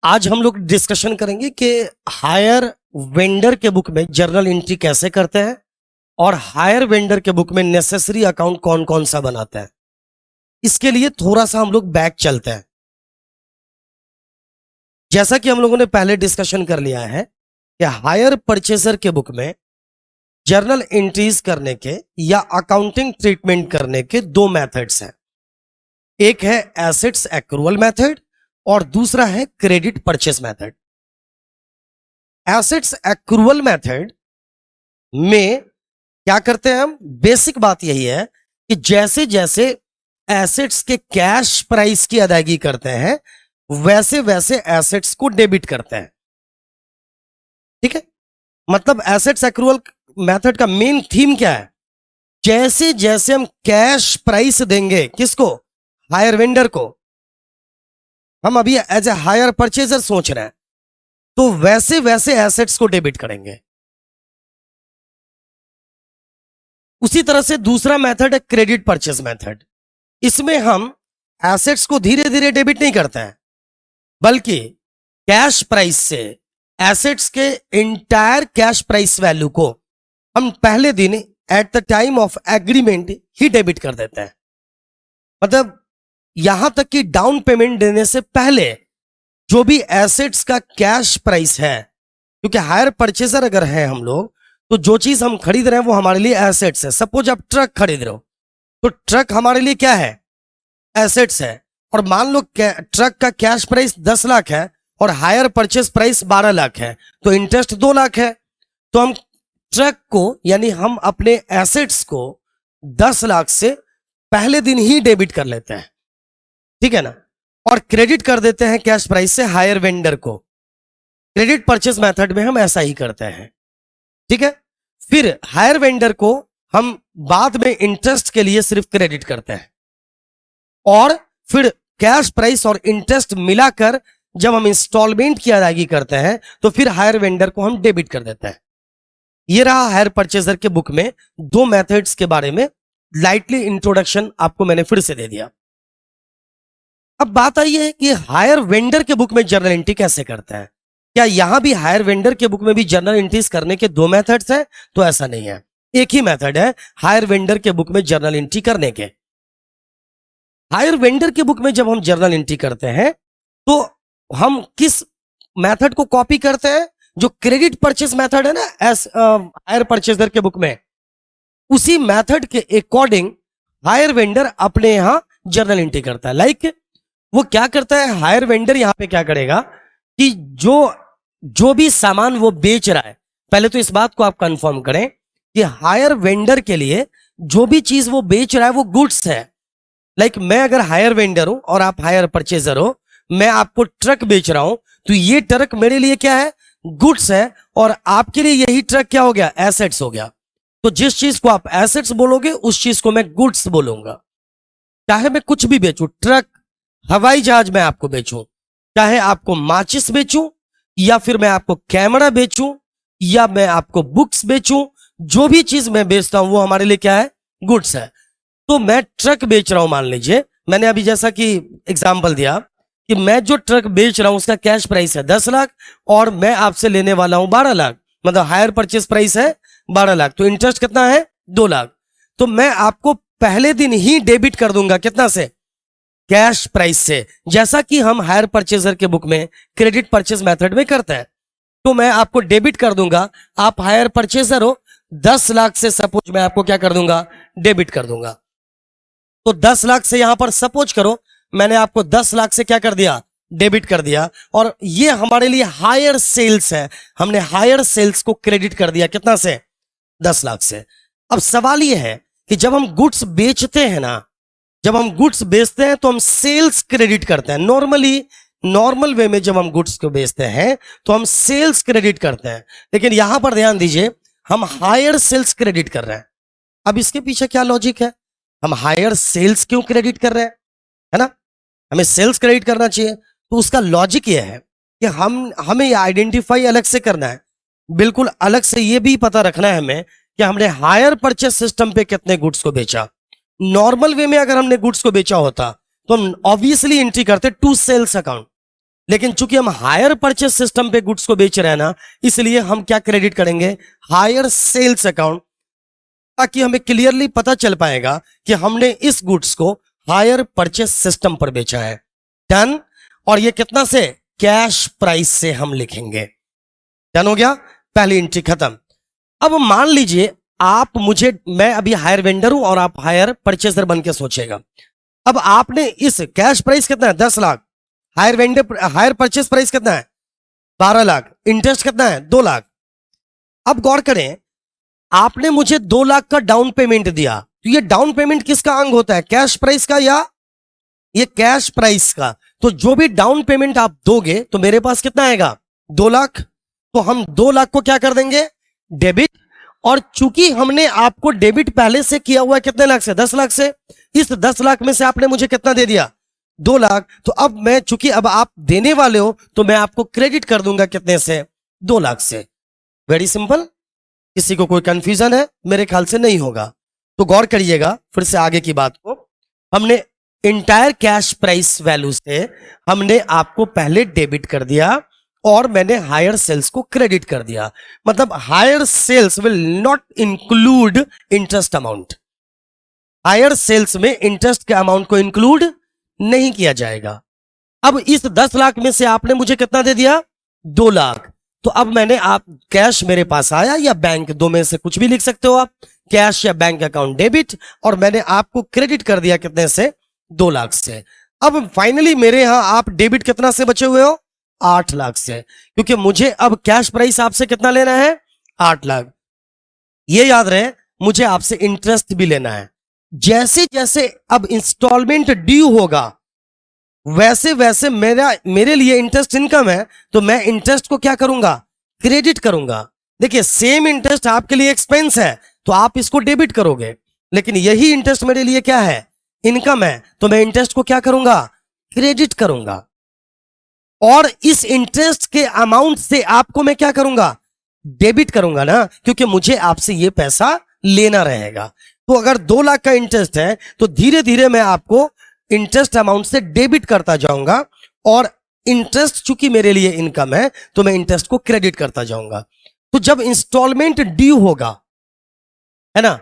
आज हम लोग डिस्कशन करेंगे कि हायर वेंडर के बुक में जर्नल एंट्री कैसे करते हैं और हायर वेंडर के बुक में नेसेसरी अकाउंट कौन कौन सा बनाता है। इसके लिए थोड़ा सा हम लोग बैक चलते हैं। जैसा कि हम लोगों ने पहले डिस्कशन कर लिया है कि हायर परचेजर के बुक में जर्नल एंट्रीज करने के या अकाउंटिंग ट्रीटमेंट करने के दो मेथड्स हैं। एक है एसेट्स एक्रूवल मेथड और दूसरा है credit purchase method. Assets accrual method में क्या करते हैं हम? बेसिक बात यही है कि जैसे जैसे एसेट्स के कैश प्राइस की अदायगी करते हैं वैसे वैसे एसेट्स को डेबिट करते हैं। ठीक है, मतलब एसेट्स एक्रूवल मेथड का मेन थीम क्या है? जैसे जैसे हम कैश प्राइस देंगे किसको? हायर वेंडर को। हम अभी एज ए हायर परचेजर सोच रहे हैं तो वैसे वैसे एसेट्स को डेबिट करेंगे। उसी तरह से दूसरा मेथड है क्रेडिट परचेज मेथड। इसमें हम एसेट्स को धीरे धीरे डेबिट नहीं करते हैं बल्कि कैश प्राइस से एसेट्स के इंटायर कैश प्राइस वैल्यू को हम पहले दिन eight the time of agreement he debit कर देते हैं। मतलब यहां तक कि डाउन पेमेंट देने से पहले जो भी एसेट्स का कैश प्राइस है, क्योंकि हायर परचेजर अगर है हम लोग तो जो चीज हम खरीद रहे हैं वो हमारे लिए एसेट्स है। सपोज आप ट्रक खरीद रहे हो तो ट्रक हमारे लिए क्या है? एसेट्स है। और मान लो ट्रक का कैश प्राइस 10 लाख है और हायर परचेज प्राइस 12 लाख है तो इंटरेस्ट 2 लाख है। तो हम ट्रक को यानी हम अपने एसेट्स को 10 लाख से पहले दिन ही डेबिट कर लेते हैं, ठीक है ना, और क्रेडिट कर देते हैं कैश प्राइस से हायर वेंडर को। क्रेडिट परचेस मेथड में हम ऐसा ही करते हैं, ठीक है। फिर हायर वेंडर को हम बाद में इंटरेस्ट के लिए सिर्फ क्रेडिट करते हैं और फिर कैश प्राइस और इंटरेस्ट मिलाकर जब हम इंस्टॉलमेंट की अदायगी करते हैं तो फिर हायर वेंडर को हम डेबिट कर देते हैं। यह रहा हायर परचेजर के बुक में दो मेथड्स के बारे में लाइटली इंट्रोडक्शन आपको मैंने फिर से दे दिया। अब बात आई है कि हायर वेंडर के बुक में जर्नल एंट्री कैसे करते हैं। क्या यहां भी हायर वेंडर के बुक में भी जर्नल एंट्रीज करने के दो मेथड्स हैं? तो ऐसा नहीं है, एक ही मेथड है हायर वेंडर के बुक में जर्नल एंट्री करने के। हायर वेंडर के बुक में जब हम जर्नल एंट्री करते हैं तो हम किस मेथड को कॉपी करते हैं? जो क्रेडिट परचेस मेथड है ना हायर परचेजर के बुक में, उसी मेथड के अकॉर्डिंग हायर वेंडर अपने यहां जर्नल एंट्री करता है। लाइक वो क्या करता है? हायर वेंडर यहां पे क्या करेगा कि जो भी सामान वो बेच रहा है, पहले तो इस बात को आप कंफर्म करें कि हायर वेंडर के लिए जो भी चीज वो बेच रहा है वो गुड्स है। लाइक मैं अगर हायर वेंडर हूं और आप हायर परचेजर हो, मैं आपको ट्रक बेच रहा हूं तो ये ट्रक मेरे लिए क्या है? गुड्स है। और आपके लिए यही ट्रक क्या हो गया? एसेट्स हो गया। तो जिस चीज को आप एसेट्स बोलोगे उस चीज को मैं गुड्स बोलूंगा। चाहे मैं कुछ भी बेचूं, ट्रक, हवाई जहाज मैं आपको बेचूं, चाहे आपको माचिस बेचूं या फिर मैं आपको कैमरा बेचूं या मैं आपको बुक्स बेचूं, जो भी चीज मैं बेचता हूं वो हमारे लिए क्या है? गुड्स है। तो मैं ट्रक बेच रहा हूं, मान लीजिए मैंने अभी जैसा कि एग्जांपल दिया कि मैं जो ट्रक बेच रहा हूं उसका कैश प्राइस है 10 लाख और मैं आपसे लेने वाला हूं 12 लाख, मतलब हायर परचेस प्राइस है 12 लाख, तो इंटरेस्ट कितना है? 2 लाख। तो मैं आपको पहले दिन ही डेबिट कर दूंगा कितना से? कैश प्राइस से, जैसा कि हम हायर परचेजर के बुक में क्रेडिट परचेज मेथड में करते हैं। तो मैं आपको डेबिट कर दूंगा, आप हायर परचेजर हो, 10 लाख से सपोज मैं आपको क्या कर दूंगा? डेबिट कर दूंगा। तो 10 लाख से यहां पर सपोज करो मैंने आपको 10 लाख से क्या कर दिया? डेबिट कर दिया। और ये हमारे लिए हायर सेल्स है, हमने हायर सेल्स को क्रेडिट कर दिया कितना से? 10 लाख से। अब सवाल यह है कि जब हम गुड्स बेचते हैं ना, जब हम गुड्स बेचते हैं तो हम सेल्स क्रेडिट करते हैं। नॉर्मल वे में जब हम गुड्स को बेचते हैं तो हम सेल्स क्रेडिट करते हैं, लेकिन यहां पर ध्यान दीजिए हम हायर सेल्स क्रेडिट कर रहे हैं। अब इसके पीछे क्या लॉजिक है? हम हायर सेल्स क्यों क्रेडिट कर रहे हैं, है ना? हमें सेल्स क्रेडिट करना चाहिए। तो उसका लॉजिक यह है कि हमें ये आइडेंटिफाई अलग से करना है, बिल्कुल अलग से ये भी पता रखना है हमें कि हमने हायर परचेस सिस्टम पे कितने गुड्स को बेचा। नॉर्मल वे में अगर हमने गुड्स को बेचा होता तो हम ऑब्वियसली एंट्री करते टू सेल्स अकाउंट, लेकिन चूंकि हम हायर परचेस सिस्टम पे गुड्स को बेच रहे हैं ना, इसलिए हम क्या क्रेडिट करेंगे, हायर सेल्स अकाउंट, ताकि हमें क्लियरली पता चल पाएगा कि हमने इस गुड्स को हायर परचेस सिस्टम पर बेचा है। डन। और ये कितना से, कैश प्राइस से हम लिखेंगे। डन हो गया, पहली एंट्री खत्म। अब मान लीजिए आप मुझे, मैं अभी हायर वेंडर हूं और आप हायर परचेसर बन के सोचेगा। अब आपने इस कैश प्राइस कितना है, 10 लाख, हायर परचेस प्राइस कितना है, 12 लाख, इंटरेस्ट कितना है, 2 लाख। अब गौर करें, आपने मुझे 2 लाख का डाउन पेमेंट दिया, तो ये डाउन पेमेंट किसका अंग होता है, कैश प्राइस का या ये कैश प्राइस का। तो जो भी डाउन पेमेंट आप दोगे तो मेरे पास कितना आएगा, 2 लाख। तो हम 2 लाख को क्या कर देंगे, डेबिट। और चूंकि हमने आपको डेबिट पहले से किया हुआ है कितने लाख से, 10 लाख से, इस 10 लाख में से आपने मुझे कितना दे दिया, 2 लाख। तो अब मैं, चूंकि अब आप देने वाले हो, तो मैं आपको क्रेडिट कर दूंगा कितने से, 2 लाख से। Very simple. किसी को कोई कंफ्यूजन है, मेरे ख्याल से नहीं होगा। तो गौर करिएगा फिर से आगे की बात को। हमने इंटायर कैश प्राइस वैल्यू से हमने आपको पहले डेबिट कर दिया और मैंने हायर सेल्स को क्रेडिट कर दिया। मतलब hire sales will not include interest amount, hire sales में इंटरेस्ट के अमाउंट को इंक्लूड नहीं किया जाएगा। अब इस 10 लाख में से आपने मुझे कितना दे दिया, 2 लाख। तो अब मैंने, आप कैश मेरे पास आया या बैंक, दो में से कुछ भी लिख सकते हो आप, कैश या बैंक अकाउंट डेबिट, और मैंने आपको क्रेडिट कर दिया कितने से, 2 लाख से। अब फाइनली मेरे यहां आप डेबिट कितना से बचे हुए हो, 8 लाख से, क्योंकि मुझे अब कैश प्राइस आपसे कितना लेना है, 8 लाख। ये याद रहे, मुझे आपसे इंटरेस्ट भी लेना है। जैसे जैसे अब इंस्टॉलमेंट ड्यू होगा, वैसे वैसे मेरे लिए इंटरेस्ट इनकम है, तो मैं इंटरेस्ट को क्या करूंगा, क्रेडिट करूंगा। देखिए, सेम इंटरेस्ट आपके लिए एक्सपेंस है, तो आप इसको डेबिट करोगे, लेकिन यही इंटरेस्ट मेरे लिए क्या है, इनकम है, तो मैं इंटरेस्ट को क्या करूंगा, क्रेडिट करूंगा। और इस इंटरेस्ट के अमाउंट से आपको मैं क्या करूंगा, डेबिट करूंगा ना, क्योंकि मुझे आपसे ये पैसा लेना रहेगा। तो अगर 2 लाख का इंटरेस्ट है, तो धीरे धीरे मैं आपको इंटरेस्ट अमाउंट से डेबिट करता जाऊंगा, और इंटरेस्ट चूंकि मेरे लिए इनकम है, तो मैं इंटरेस्ट को क्रेडिट करता जाऊंगा। तो जब इंस्टॉलमेंट ड्यू होगा, है ना,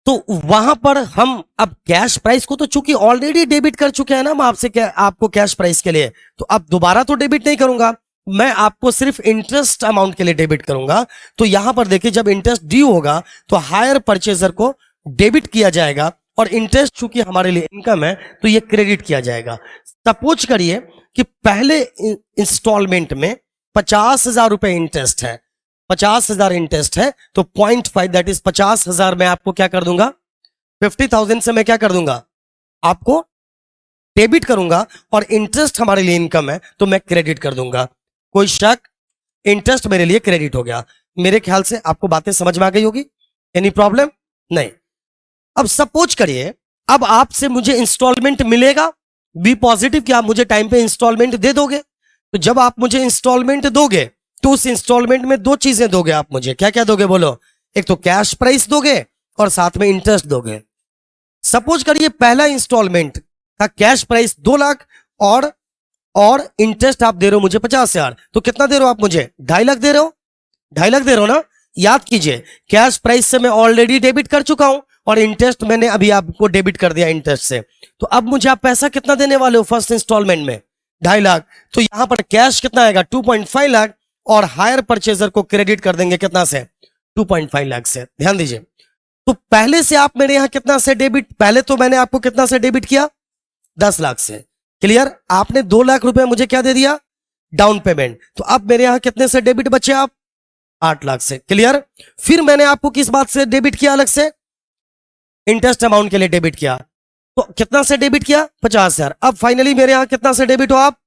तो वहां पर हम अब कैश प्राइस को तो चूंकि ऑलरेडी डेबिट कर चुके हैं ना हम आपसे, आपको कैश प्राइस के लिए, तो अब दोबारा तो डेबिट नहीं करूंगा, मैं आपको सिर्फ इंटरेस्ट अमाउंट के लिए डेबिट करूंगा। तो यहां पर देखिए, जब इंटरेस्ट ड्यू होगा तो हायर परचेजर को डेबिट किया जाएगा, और इंटरेस्ट चूंकि हमारे लिए इनकम है, तो ये क्रेडिट किया जाएगा। सपोज करिए कि पहले इंस्टॉलमेंट में 50,000 रुपए इंटरेस्ट है, 50,000 इंटरेस्ट है, तो 0.5 दैट इज 50,000 मैं आपको क्या कर दूंगा, 50,000 से मैं क्या कर दूंगा, आपको डेबिट करूंगा, और इंटरेस्ट हमारे लिए इनकम है, तो मैं क्रेडिट कर दूंगा। कोई शक, इंटरेस्ट मेरे लिए क्रेडिट हो गया। मेरे ख्याल से आपको बातें समझ में आ गई होगी, एनी प्रॉब्लम नहीं। अब सपोज करिए, अब आपसे मुझे इंस्टॉलमेंट मिलेगा, बी पॉजिटिव कि आप मुझे टाइम पे इंस्टॉलमेंट दे दोगे। तो जब आप मुझे इंस्टॉलमेंट दोगे, तो उस इंस्टॉलमेंट में 2 चीजें दोगे आप मुझे, क्या क्या दोगे बोलो, एक तो कैश प्राइस दोगे और साथ में इंटरेस्ट दोगे। सपोज करिए पहला इंस्टॉलमेंट का कैश प्राइस 2 लाख और इंटरेस्ट आप दे रहे हो मुझे 50,000, तो कितना दे रहे हो आप मुझे, 2.5 लाख दे रहे हो, 2.5 लाख दे रहे हो ना। याद कीजिए, कैश प्राइस से मैं ऑलरेडी डेबिट कर चुका हूं, और इंटरेस्ट मैंने अभी आपको डेबिट कर दिया इंटरेस्ट से। तो अब मुझे आप पैसा कितना देने वाले हो फर्स्ट इंस्टॉलमेंट में, 2.5 लाख। तो यहां पर कैश कितना आएगा, 2.5 लाख, और हायर परचेजर को क्रेडिट कर देंगे कितना से, 2.5 लाख से। ध्यान दीजिए, तो पहले से आप मेरे यहां कितना से डेबिट, पहले तो मैंने आपको कितना से डेबिट किया, 10 लाख से। क्लियर, आपने 2 लाख रुपए मुझे क्या दे दिया, डाउन पेमेंट। तो अब मेरे यहां कितने से डेबिट बचे आप, 8 लाख से। क्लियर। फिर मैंने आपको किस बात से डेबिट किया, अलग से इंटरेस्ट अमाउंट के लिए डेबिट किया, तो कितना से डेबिट किया, 50,000। अब फाइनली मेरे यहां कितना से डेबिट हो आप,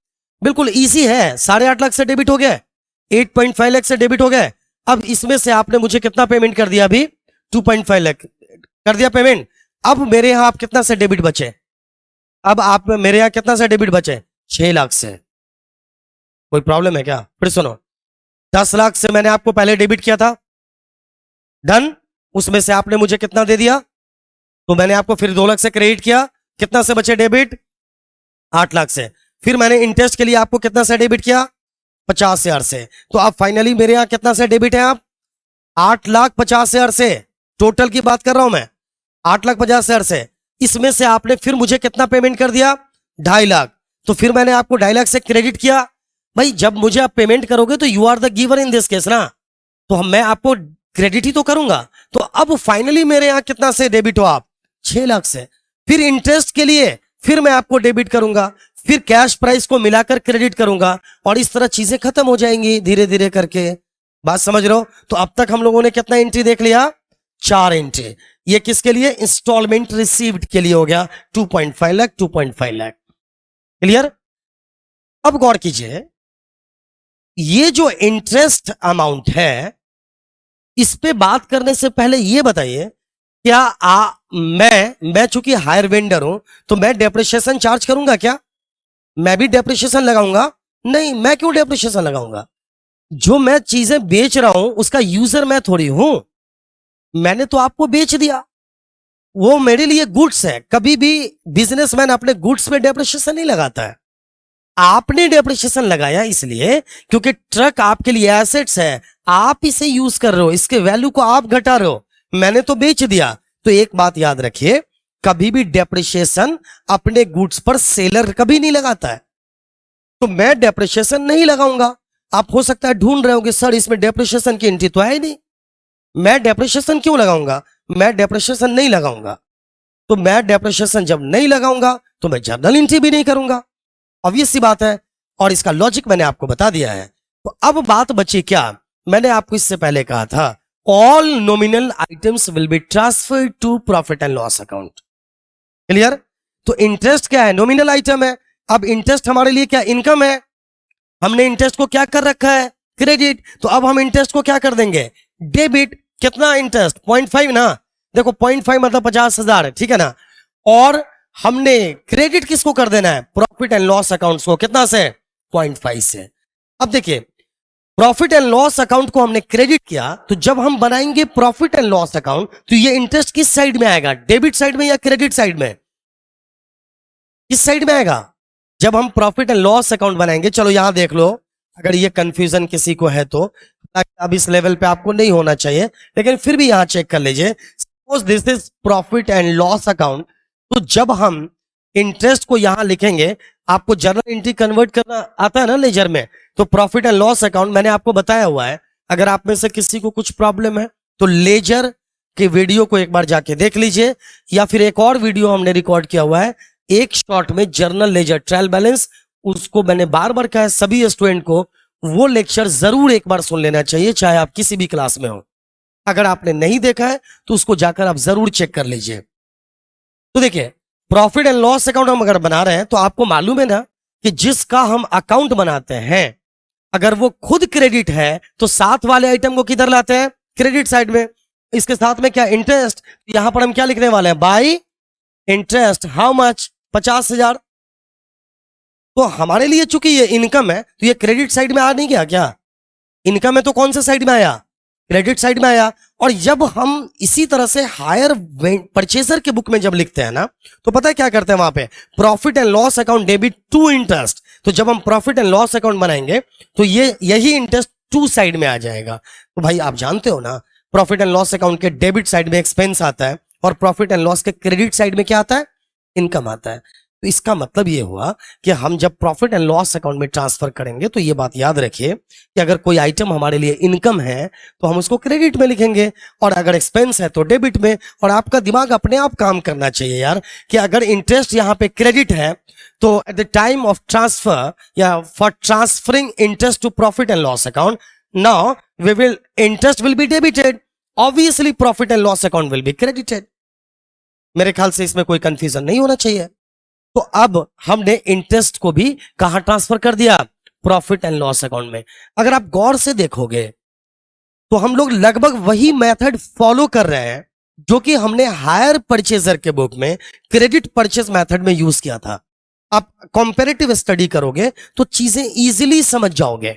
बिल्कुल इजी है, 8.5 लाख से डेबिट हो गए, 8.5 लाख से डेबिट हो गए। अब इसमें से आपने मुझे कितना पेमेंट कर दिया, अभी 2.5 लाख कर दिया पेमेंट। अब मेरे यहां आप कितना से डेबिट बचे, अब आप मेरे यहां कितना से डेबिट बचे, 6 लाख से। कोई प्रॉब्लम है क्या, फिर सुनो, 10 लाख से मैंने आपको पहले डेबिट किया था, डन। उसमें से आपने मुझे कितना दे दिया, तो मैंने आपको फिर 2 लाख से क्रेडिट किया, कितना से बचे डेबिट, 8 लाख से। फिर मैंने इंटरेस्ट के लिए आपको कितना से डेबिट किया, 50,000 से। तो अब फाइनली मेरे यहां कितना से डेबिट है, आप 8,50,000 से। टोटल की बात कर रहा हूं मैं, 8,50,000 से। इसमें से आपने फिर मुझे कितना पेमेंट कर दिया, 2.5 लाख। तो फिर मैंने आपको 2.5 लाख से क्रेडिट किया। भाई जब मुझे आप पेमेंट करोगे तो you are the giver in this case ना, तो मैं आपको क्रेडिट ही तो करूंगा। तो अब फाइनली मेरे यहां कितना से डेबिट हो आप, 6 लाख से। फिर इंटरेस्ट के लिए फिर मैं आपको डेबिट करूंगा, फिर कैश प्राइस को मिलाकर क्रेडिट करूंगा, और इस तरह चीजें खत्म हो जाएंगी धीरे धीरे करके। बात समझ रहे हो? तो अब तक हम लोगों ने कितना एंट्री देख लिया, 4 एंट्री। ये किसके लिए, इंस्टॉलमेंट रिसीव्ड के लिए हो गया 2.5 लाख, 2.5 लाख। क्लियर? अब गौर कीजिए, ये जो इंटरेस्ट अमाउंट है, इस पे बात करने से पहले ये बताइए, क्या मैं चूंकि हायर वेंडर हूं तो मैं डेप्रिसिएशन चार्ज करूंगा क्या? मैं भी डेप्रिसिएशन लगाऊंगा? नहीं, मैं क्यों डेप्रिसिएशन लगाऊंगा? जो मैं चीजें बेच रहा हूं उसका यूजर मैं थोड़ी हूं। मैंने तो आपको बेच दिया, वो मेरे लिए गुड्स है। कभी भी बिजनेसमैन अपने गुड्स में डेप्रिसिएशन नहीं लगाता है। आपने डेप्रिसिएशन लगाया इसलिए क्योंकि ट्रक आपके लिए एसेट्स है, आप इसे यूज कर रहे हो, इसके वैल्यू को आप घटा रहे हो। मैंने तो बेच दिया। तो एक बात याद रखिए, कभी भी डेप्रिसिएशन अपने गुड्स पर सेलर कभी नहीं लगाता है। तो मैं डेप्रिसिएशन नहीं लगाऊंगा। आप हो सकता है ढूंढ रहे होंगे सर इसमें डेप्रिसिएशन की एंट्री तो है ही नहीं, मैं डेप्रिसिएशन क्यों लगाऊंगा? मैं डेप्रिसिएशन नहीं लगाऊंगा। तो मैं डेप्रिसिएशन जब नहीं लगाऊंगा तो मैं जर्नल एंट्री भी नहीं करूंगा, ऑब्वियस सी बात है। और इसका लॉजिक मैंने आपको बता दिया है। तो अब बात बची क्या, मैंने आपको इससे पहले कहा था all nominal items will be transferred to profit and loss account. Clear? तो इंटरेस्ट क्या है, नॉमिनल आइटम है। अब इंटरेस्ट हमारे लिए क्या, इनकम है। हमने इंटरेस्ट को क्या कर रखा है, क्रेडिट। तो अब हम इंटरेस्ट को क्या कर देंगे, डेबिट। कितना इंटरेस्ट, 0.5 ना। देखो 0.5 मतलब 50,000, ठीक है ना। और हमने क्रेडिट किसको कर देना है, प्रॉफिट एंड लॉस अकाउंट्स को। कितना से, 0.5 से। अब देखिए, प्रॉफिट एंड लॉस अकाउंट को हमने क्रेडिट किया, तो जब हम बनाएंगे प्रॉफिट एंड लॉस अकाउंट तो ये इंटरेस्ट किस साइड में आएगा, डेबिट साइड में या क्रेडिट साइड में, किस साइड में आएगा? जब हम प्रॉफिट एंड लॉस अकाउंट बनाएंगे, चलो यहां देख लो, अगर ये कंफ्यूजन किसी को है तो अब इस लेवल पे आपको नहीं होना चाहिए, लेकिन फिर भी यहां चेक कर लीजिए। Suppose this is profit and loss account. तो जब हम इंटरेस्ट को यहां लिखेंगे, आपको जर्नल एंट्री कन्वर्ट करना आता है ना लेजर में, तो प्रॉफिट एंड लॉस अकाउंट मैंने आपको बताया हुआ है। अगर आप में से किसी को कुछ प्रॉब्लम है तो लेजर के वीडियो को एक बार जाके देख लीजिए, या फिर एक और वीडियो हमने रिकॉर्ड किया हुआ है, एक शॉट में जर्नल लेजर ट्रायल बैलेंस, उसको मैंने बार बार कहा है सभी स्टूडेंट को वो लेक्चर जरूर एक बार सुन लेना चाहिए, चाहे आप किसी भी क्लास में हो। अगर आपने नहीं देखा है तो उसको जाकर आप जरूर चेक कर लीजिए। तो देखिए, प्रॉफिट एंड लॉस अकाउंट हम अगर बना रहे हैं तो आपको मालूम है ना कि जिसका हम अकाउंट बनाते हैं, अगर वो खुद क्रेडिट है तो साथ वाले आइटम को किधर लाते हैं, क्रेडिट साइड में। इसके साथ में क्या, इंटरेस्ट। यहां पर हम क्या लिखने वाले हैं, बाय इंटरेस्ट हाउ मच, 50,000। तो हमारे लिए चूंकि ये इनकम है तो ये क्रेडिट साइड में आ नहीं गया क्या, इनकम है तो कौन से साइड में आया, क्रेडिट साइड में आया। और जब हम इसी तरह से हायर परचेजर के बुक में जब लिखते हैं ना, तो पता है क्या करते हैं वहां पे, profit and loss account debit to interest. तो जब हम प्रॉफिट एंड लॉस अकाउंट बनाएंगे तो ये यही इंटरेस्ट टू साइड में आ जाएगा। तो भाई आप जानते हो ना, प्रॉफिट एंड लॉस अकाउंट के डेबिट साइड में एक्सपेंस आता है और प्रॉफिट एंड लॉस के क्रेडिट साइड में क्या आता है, इनकम आता है। तो इसका मतलब ये हुआ कि हम जब प्रॉफिट एंड लॉस अकाउंट में ट्रांसफर करेंगे तो ये बात याद रखिए कि अगर कोई आइटम हमारे लिए इनकम है तो हम उसको क्रेडिट में लिखेंगे, और अगर एक्सपेंस है तो डेबिट में। और आपका दिमाग अपने आप काम करना चाहिए यार, कि अगर इंटरेस्ट यहां पे क्रेडिट है तो at the time of transfer या for transferring interest to profit and loss account, now we will interest will be debited, obviously profit and loss account will be credited. मेरे ख्याल से इसमें कोई कंफ्यूजन नहीं होना चाहिए। तो अब हमने इंटरेस्ट को भी कहां ट्रांसफर कर दिया, प्रॉफिट एंड लॉस अकाउंट में। अगर आप गौर से देखोगे तो हम लोग लगभग वही मेथड फॉलो कर रहे हैं जो कि हमने हायर परचेजर के बुक में क्रेडिट परचेज मेथड में यूज किया था। आप कंपैरेटिव स्टडी करोगे तो चीजें इजीली समझ जाओगे।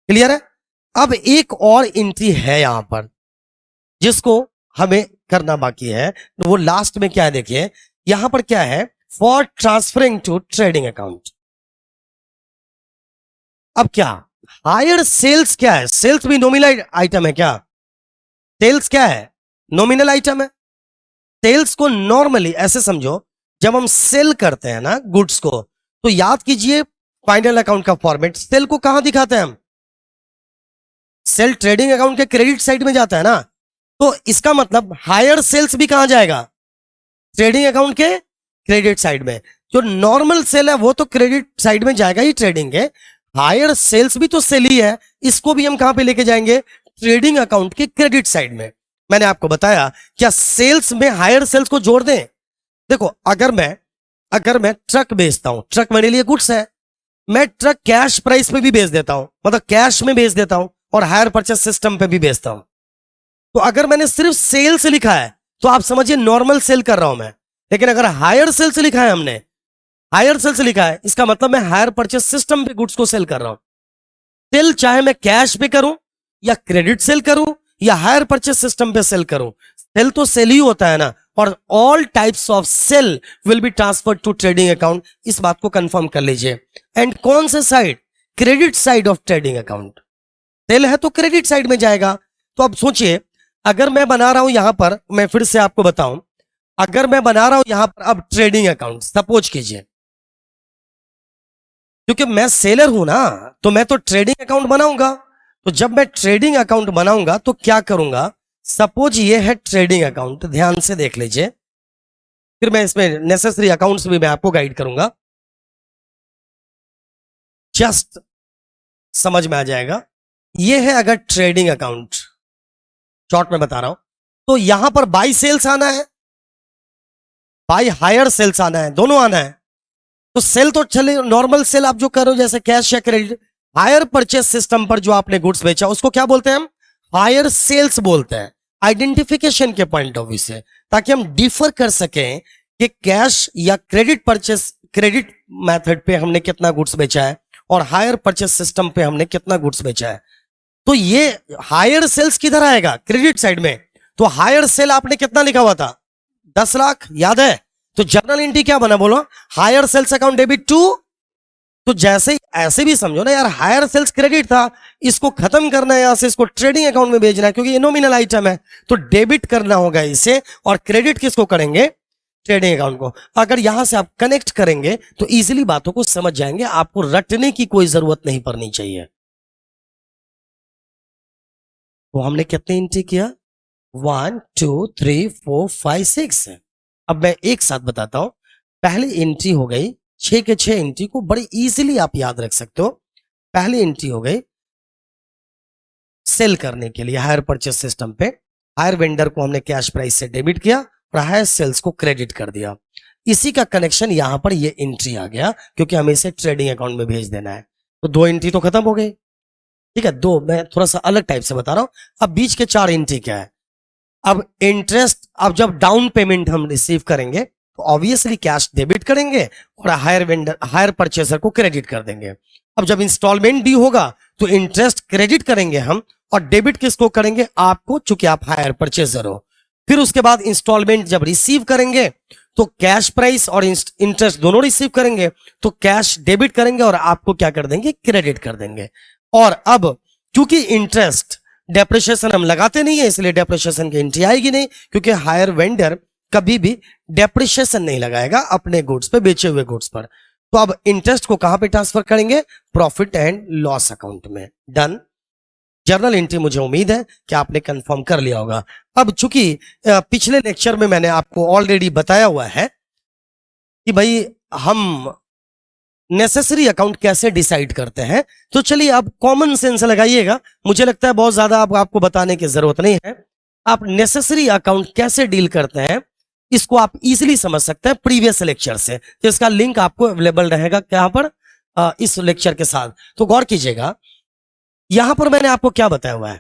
क्लियर है? अब एक और एंट्री है यहां पर जिसको हमें करना बाकी है, तो वो लास्ट में क्या है, देखिए यहां पर क्या है, for transferring to trading account. अब क्या हायर सेल्स क्या है? सेल्स भी नॉमिनल आइटम है क्या? सेल्स क्या है? नॉमिनल आइटम है। सेल्स को नॉर्मली ऐसे समझो, जब हम सेल करते हैं ना गुड्स को, तो याद कीजिए फाइनल अकाउंट का फॉर्मेट, सेल को कहां दिखाते हैं हम? सेल ट्रेडिंग अकाउंट के क्रेडिट साइड में जाता है ना, तो इसका मतलब हायर सेल्स भी कहां जाएगा? ट्रेडिंग अकाउंट के क्रेडिट साइड में। जो नॉर्मल सेल है वो तो क्रेडिट साइड में जाएगा ही ट्रेडिंग के, हायर सेल्स भी तो सेल ही है, इसको भी हम कहां पे लेके जाएंगे? ट्रेडिंग अकाउंट के क्रेडिट साइड में। मैंने आपको बताया क्या सेल्स में हायर सेल्स को जोड़ दें? देखो अगर मैं ट्रक बेचता हूं, ट्रक मेरे लिए गुड्स है, मैं ट्रक कैश प्राइस पे भी बेच देता हूं, मतलब कैश में बेच देता हूं, और हायर परचेस सिस्टम पे भी बेचता हूं। तो अगर मैंने सिर्फ सेल से लिखा है तो आप समझिए नॉर्मल सेल कर रहा हूं मैं, लेकिन अगर हायर सेल से लिखा है, हमने हायर सेल से लिखा है, इसका मतलब मैं हायर परचेस सिस्टम पे गुड्स को सेल कर रहा हूं। सेल चाहे मैं कैश पे करूं या क्रेडिट सेल करूं या हायर परचेस सिस्टम पे सेल करूं, सेल तो सेल ही होता है ना। और all types of sale will be transferred to trading account, इस बात को कंफर्म कर लीजिए। एंड कौन से side? Credit side of trading account. Sale है तो क्रेडिट साइड में जाएगा। तो अब सोचिए, अगर मैं बना रहा हूं यहां पर, मैं फिर से आपको बताऊं, अगर मैं बना रहा हूं यहां पर अब ट्रेडिंग अकाउंट, सपोज कीजिए, क्योंकि मैं सेलर हूं ना, तो मैं तो ट्रेडिंग अकाउंट बनाऊंगा। तो जब मैं ट्रेडिंग अकाउंट बनाऊंगा तो क्या करूंगा? सपोज ये है ट्रेडिंग अकाउंट, ध्यान से देख लीजिए, फिर मैं इसमें नेसेसरी अकाउंट्स भी मैं आपको गाइड करूंगा, जस्ट समझ में आ जाएगा। ये है अगर ट्रेडिंग अकाउंट, शॉर्ट में बता रहा हूं, तो यहां पर बाई सेल्स आना है, बाई हायर सेल्स आना है, दोनों आना है। तो सेल तो चले, नॉर्मल सेल आप जो कर रहे हो जैसे कैश या क्रेडिट, हायर परचेस सिस्टम पर जो आपने गुड्स बेचा उसको क्या बोलते हैं हम? हायर सेल्स बोलते हैं, आइडेंटिफिकेशन के पॉइंट ऑफ व्यू से, ताकि हम डिफर कर सकें कि कैश या क्रेडिट परचेस, क्रेडिट मेथड पे हमने कितना गुड्स बेचा है और हायर परचेस सिस्टम पे हमने कितना गुड्स बेचा है। तो ये हायर सेल्स किधर आएगा? क्रेडिट साइड में। तो हायर सेल आपने कितना लिखा हुआ था? 10 लाख, याद है? तो जर्नल एंट्री क्या बना, बोलो? Hire sales account debit to. तो जैसे ही ऐसे भी समझो ना यार, हायर सेल्स क्रेडिट था, इसको खत्म करना है यहां से, इसको ट्रेडिंग अकाउंट में भेजना है, क्योंकि ये नॉमिनल आइटम है, तो डेबिट करना होगा इसे, और क्रेडिट किसको करेंगे? ट्रेडिंग अकाउंट को। अगर यहां से आप कनेक्ट करेंगे तो इजीली बातों को समझ जाएंगे, आपको रटने की कोई जरूरत नहीं पड़नी चाहिए। तो हमने कितने एंट्री किया? 1 2 3 4 5 6। अब मैं एक साथ बताता हूं। पहली एंट्री हो गई 6 के 6 एंट्री को बड़ी इजीली आप याद रख सकते हो। पहली एंट्री हो गई सेल करने के लिए हायर परचेस सिस्टम पे, हायर वेंडर को हमने कैश प्राइस से डेबिट किया और हायर सेल्स को क्रेडिट कर दिया। इसी का कनेक्शन यहां पर ये एंट्री आ गया, क्योंकि हमें इसे ट्रेडिंग अकाउंट में भेज देना है। तो 2 एंट्री तो खत्म हो गई, ठीक है। 2 मैं थोड़ा सा अलग टाइप से बता रहा हूं। अब बीच के 4 एंट्री क्या है? अब इंटरेस्ट, अब जब डाउन पेमेंट हम रिसीव करेंगे तो ऑब्वियसली कैश डेबिट करेंगे और हायर वेंडर, हायर परचेसर को क्रेडिट कर देंगे। अब जब इंस्टॉलमेंट ड्यू होगा तो इंटरेस्ट क्रेडिट करेंगे हम, और डेबिट किसको करेंगे? आपको, चूंकि आप हायर परचेसर हो। फिर उसके बाद इंस्टॉलमेंट जब रिसीव करेंगे तो कैश प्राइस और इंटरेस्ट दोनों रिसीव करेंगे, तो कैश डेबिट करेंगे और आपको क्या कर देंगे? क्रेडिट कर देंगे। और अब क्योंकि इंटरेस्ट, डेप्रिसिएशन हम लगाते नहीं है, इसलिए डेप्रिसिएशन की एंट्री आएगी नहीं, क्योंकि हायर वेंडर कभी भी डेप्रिसिएशन नहीं लगाएगा अपने गुड्स पे, बेचे हुए गुड्स पर। तो अब इंटरेस्ट को कहां पे ट्रांसफर करेंगे? प्रॉफिट एंड लॉस अकाउंट में। डन। जर्नल एंट्री मुझे उम्मीद है कि आपने कंफर्म कर लिया होगा। अब चूंकि पिछले लेक्चर में मैंने आपको ऑलरेडी बताया हुआ है कि भाई हम नेसेसरी अकाउंट कैसे डिसाइड करते हैं, तो चलिए अब कॉमन सेंस लगाइएगा। मुझे लगता है बहुत ज्यादा आपको बताने की जरूरत नहीं है। आप नेसेसरी अकाउंट कैसे डील करते हैं इसको आप इजीली समझ सकते हैं प्रीवियस लेक्चर से, तो इसका लिंक आपको अवेलेबल रहेगा कहां पर? इस लेक्चर के साथ। तो गौर कीजिएगा, यहां पर मैंने आपको क्या बताया हुआ है?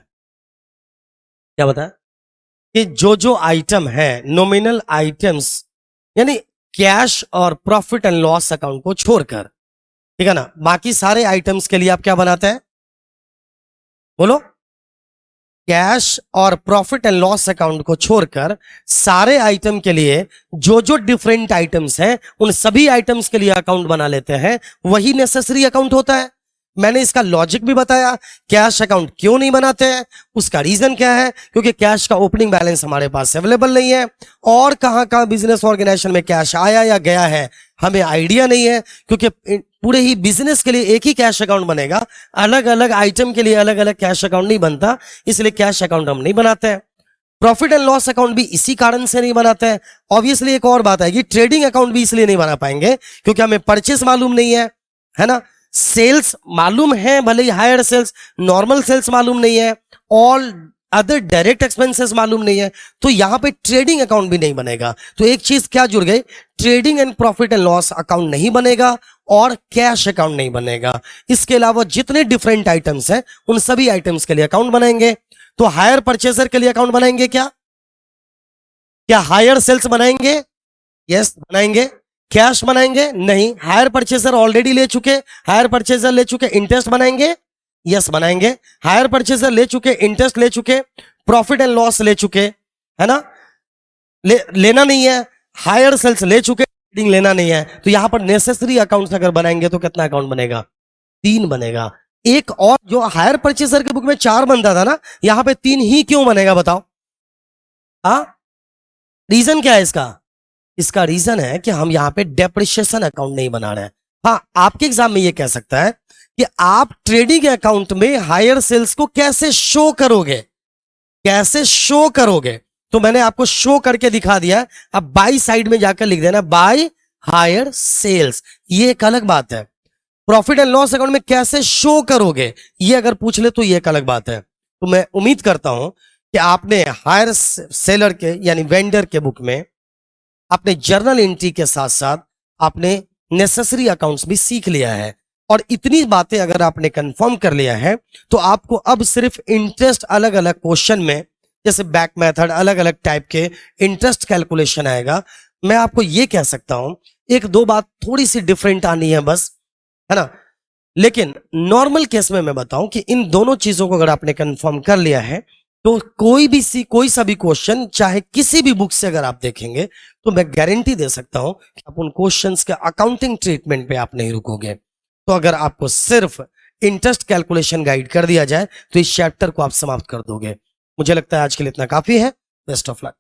क्या बताया? कि जो जो आइटम है नॉमिनल आइटम्स, यानी कैश और प्रॉफिट एंड लॉस अकाउंट को छोड़कर, ठीक है ना, बाकी सारे आइटम्स के लिए आप क्या बनाते हैं? बोलो। कैश और प्रॉफिट एंड लॉस अकाउंट को छोड़कर सारे आइटम के लिए जो जो डिफरेंट आइटम्स हैं उन सभी आइटम्स के लिए अकाउंट बना लेते हैं, वही नेसेसरी अकाउंट होता है। मैंने इसका लॉजिक भी बताया, कैश अकाउंट क्यों नहीं बनाते हैं, उसका रीजन क्या है, क्योंकि कैश का ओपनिंग बैलेंस हमारे पास अवेलेबल नहीं है, और कहां कहां बिजनेस ऑर्गेनाइजेशन में कैश आया या गया है हमें आइडिया नहीं है, क्योंकि पूरे ही बिजनेस के लिए एक ही कैश अकाउंट बनेगा, अलग अलग आइटम के लिए अलग अलग कैश अकाउंट नहीं बनता, इसलिए कैश अकाउंट हम नहीं बनाते हैं। प्रॉफिट एंड लॉस अकाउंट भी इसी कारण से नहीं बनाते हैं। ऑब्वियसली एक और बात आएगी, ट्रेडिंग अकाउंट भी इसलिए नहीं बना पाएंगे क्योंकि हमें परचेस मालूम नहीं है ना, सेल्स मालूम है, भले ही हायर सेल्स, नॉर्मल सेल्स मालूम नहीं है, ऑल अदर डायरेक्ट एक्सपेंसेस मालूम नहीं है, तो यहां पे ट्रेडिंग अकाउंट भी नहीं बनेगा। तो एक चीज क्या जुड़ गई, trading and profit and loss account नहीं बनेगा और कैश अकाउंट नहीं बनेगा। इसके अलावा जितने डिफरेंट आइटम्स हैं उन सभी आइटम्स के लिए अकाउंट बनाएंगे। तो हायर परचेजर के लिए अकाउंट बनाएंगे क्या? क्या हायर सेल्स बनाएंगे? यस बनाएंगे। कैश बनाएंगे? नहीं। हायर परचेजर ऑलरेडी ले चुके, हायर परचेजर ले चुके, इंटरेस्ट बनाएंगे? यस बनाएंगे। हायर परचेजर ले चुके, इंटरेस्ट ले चुके, प्रॉफिट एंड लॉस ले चुके, है ना, लेना नहीं है। हायर सेल्स ले चुके, ट्रेडिंग लेना नहीं है। तो यहां पर नेसेसरी अकाउंट्स अगर बनाएंगे तो कितना अकाउंट बनेगा? 3 बनेगा। एक और जो हायर परचेजर के बुक में 4 बनता था ना, यहां पे 3 ही क्यों बनेगा बताओ? रीजन क्या है इसका? इसका रीजन है कि हम यहां पे डेप्रिशिएशन अकाउंट नहीं बना रहे हैं। हाँ, आपके एग्जाम में ये कह सकता है कि आप ट्रेडिंग अकाउंट में हायर सेल्स को कैसे शो करोगे, कैसे शो करोगे? तो मैंने आपको शो करके दिखा दिया। अब बाई साइड में जाकर लिख देना बाय हायर सेल्स, ये एक अलग बात है। प्रॉफिट एंड लॉस अकाउंट में कैसे शो करोगे, ये अगर पूछ ले तो ये एक अलग बात है। तो मैं उम्मीद करता हूं कि आपने हायर सेलर के यानी वेंडर के बुक में आपने जर्नल एंट्री के साथ साथ आपने नेसेसरी अकाउंट्स भी सीख लिया है। और इतनी बातें अगर आपने कंफर्म कर लिया है तो आपको अब सिर्फ इंटरेस्ट अलग अलग क्वेश्चन में, जैसे बैक मेथड, अलग अलग टाइप के इंटरेस्ट कैलकुलेशन आएगा। मैं आपको ये कह सकता हूं, एक दो बात थोड़ी सी डिफरेंट आनी है बस, है ना, लेकिन नॉर्मल केस में मैं बताऊं कि इन दोनों चीजों को अगर आपने कंफर्म कर लिया है तो कोई सा भी क्वेश्चन चाहे किसी भी बुक से अगर आप देखेंगे तो मैं गारंटी दे सकता हूं कि आप उन क्वेश्चंस के अकाउंटिंग ट्रीटमेंट पे आप नहीं रुकोगे। तो अगर आपको सिर्फ इंटरेस्ट कैलकुलेशन गाइड कर दिया जाए तो इस चैप्टर को आप समाप्त कर दोगे। मुझे लगता है आज के लिए इतना काफी है। Best of luck.